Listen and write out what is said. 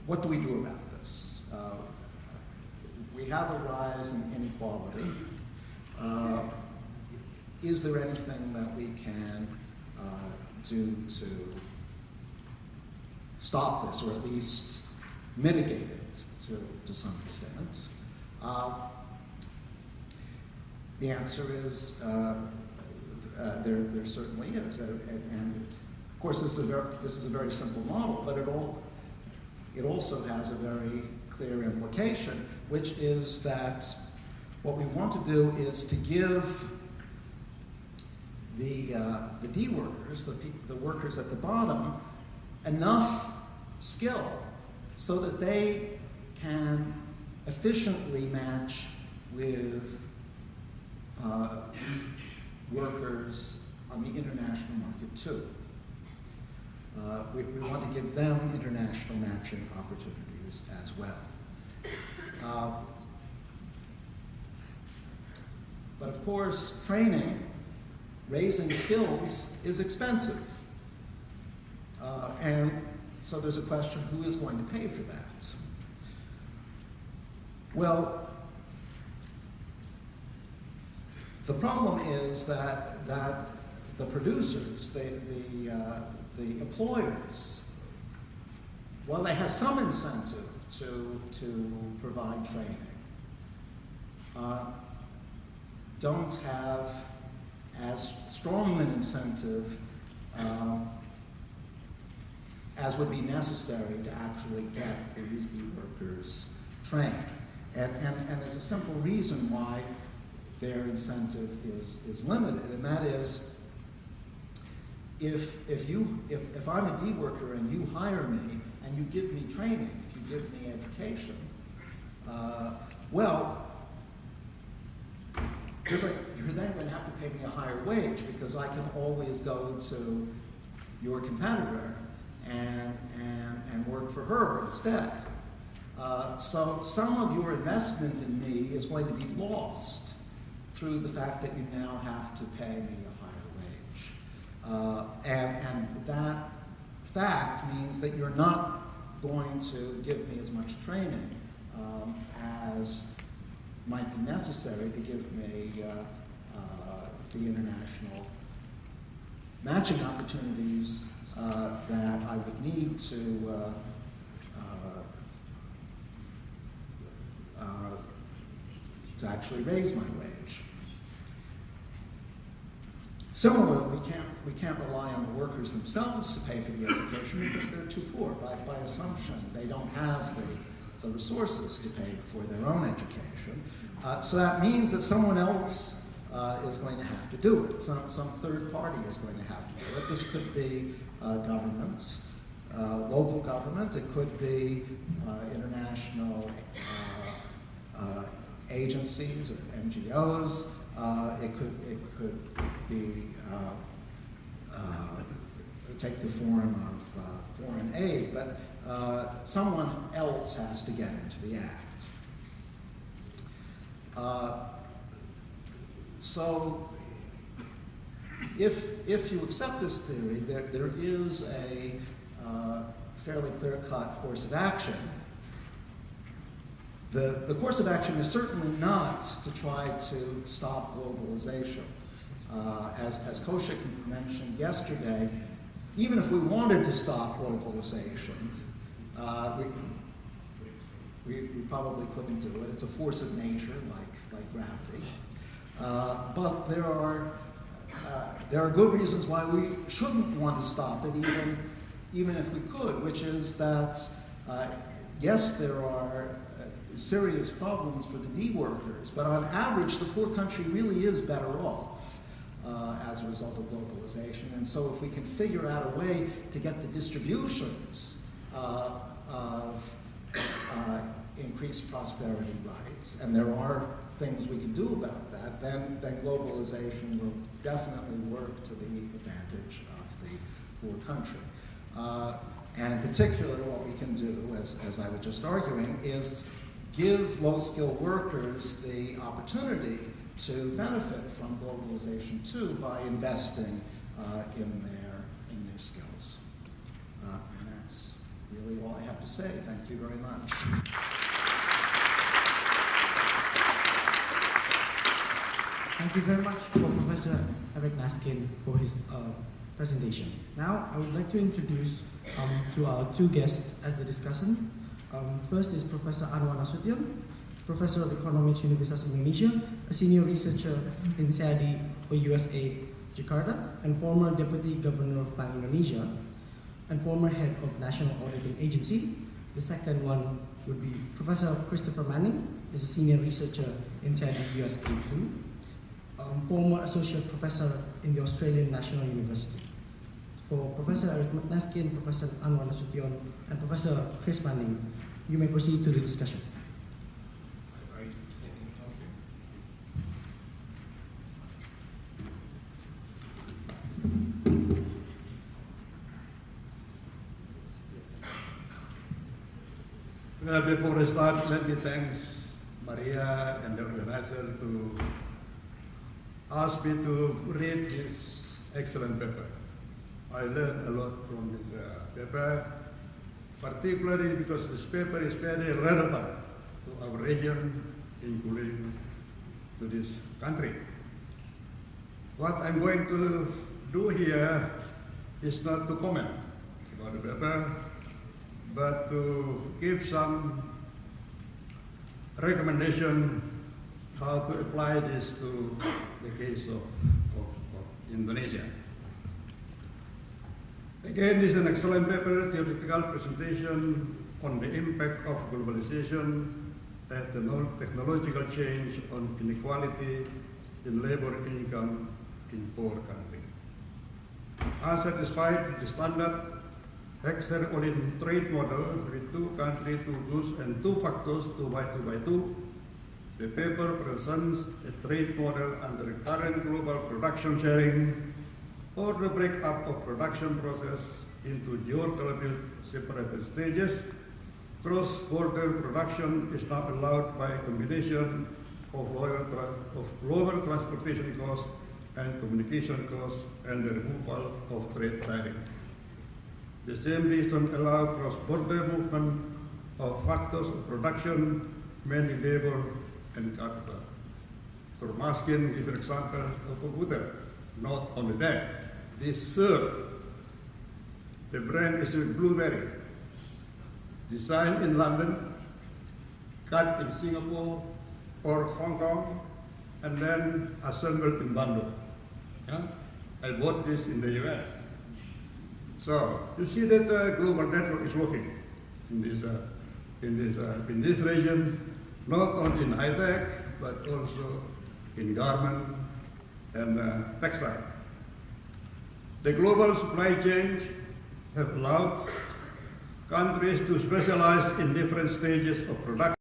what do we do about this? We have a rise in inequality. Is there anything that we can do to stop this, or at least mitigate it to some extent? The answer is there certainly is, and of course this is a very simple model, but it also has a very clear implication, which is that what we want to do is to give the D workers, the workers at the bottom, enough skill so that they can efficiently match with workers on the international market too. We want to give them international matching opportunities as well. But of course, training, raising skills is expensive. And so there's a question, who is going to pay for that? Well, the problem is that the producers, the employers, while they have some incentive to provide training, don't have as strong an incentive as would be necessary to actually get these D workers trained. And there's a simple reason why their incentive is limited, and that is, if I'm a D worker and you hire me and you give me training, if you give me education, well, you're then going to have to pay me a higher wage, because I can always go to your competitor and work for her instead. So some of your investment in me is going to be lost through the fact that you now have to pay me a higher wage. And that fact means that you're not going to give me as much training as might be necessary to give me the international matching opportunities that I would need to actually raise my wage. Similarly, we can't rely on the workers themselves to pay for the education, because they're too poor. By assumption, they don't have the resources to pay for their own education. So that means that someone else is going to have to do it. Some third party is going to have to do it. This could be governments, local government. It could be international agencies or NGOs. It could be take the form of foreign aid, but someone else has to get into the act. So if you accept this theory, there is a fairly clear-cut course of action. The course of action is certainly not to try to stop globalization. As Koshik mentioned yesterday, even if we wanted to stop globalization, we probably couldn't do it. It's a force of nature, like gravity. But there are good reasons why we shouldn't want to stop it, even if we could, which is that yes, there are serious problems for the D workers, but on average, the poor country really is better off as a result of globalization. And so if we can figure out a way to get the distributions of increased prosperity rights, and there are things we can do about that, then globalization will definitely work to the advantage of the poor country. And in particular, what we can do, as I was just arguing, is give low-skilled workers the opportunity to benefit from globalization too by investing in their skills. And that's really all I have have to say. Thank you very much. Thank you very much for Professor Maskin for his presentation. Now, I would like to introduce to our two guests as the discussant. First is Professor Anwar Nasution, Professor of Economics, Universitas Indonesia, a senior researcher in SADI for USA, Jakarta, and former Deputy Governor of Bank Indonesia, and former head of National Auditing Agency. The second one would be Professor Christopher Manning, is a senior researcher in SADI USA too, former associate professor in the Australian National University. For Professor Maskin, Professor Anwar Nasution, and Professor Chris Manning, you may proceed to the discussion. Well, before I start, let me thank Maria and the organizer to ask me to read this excellent paper. I learned a lot from this paper, particularly because this paper is very relevant to our region, including to this country. What I'm going to do here is not to comment about the paper, but to give some recommendation how to apply this to the case of Indonesia. Again, this is an excellent paper, theoretical presentation on the impact of globalization and the technological change on inequality in labor income in poor countries. Unsatisfied with the standard extraordinary trade model with two countries, two goods, and two factors, 2x2x2, the paper presents a trade model under current global production sharing or the breakup of production process into geographically separated stages. Cross-border production is not allowed by a combination of lower transportation costs and communication costs and the removal of trade tariff. The same reason allows cross-border movement of factors of production, mainly labor and capital. For Maskin, give an example of a computer. Not only that, this shirt, the brand is a Blueberry, designed in London, cut in Singapore or Hong Kong, and then assembled in Bandung. Yeah? I bought this in the US. So you see that the global network is working in this region, not only in high tech but also in garment and textile. The global supply chains have allowed countries to specialize in different stages of production.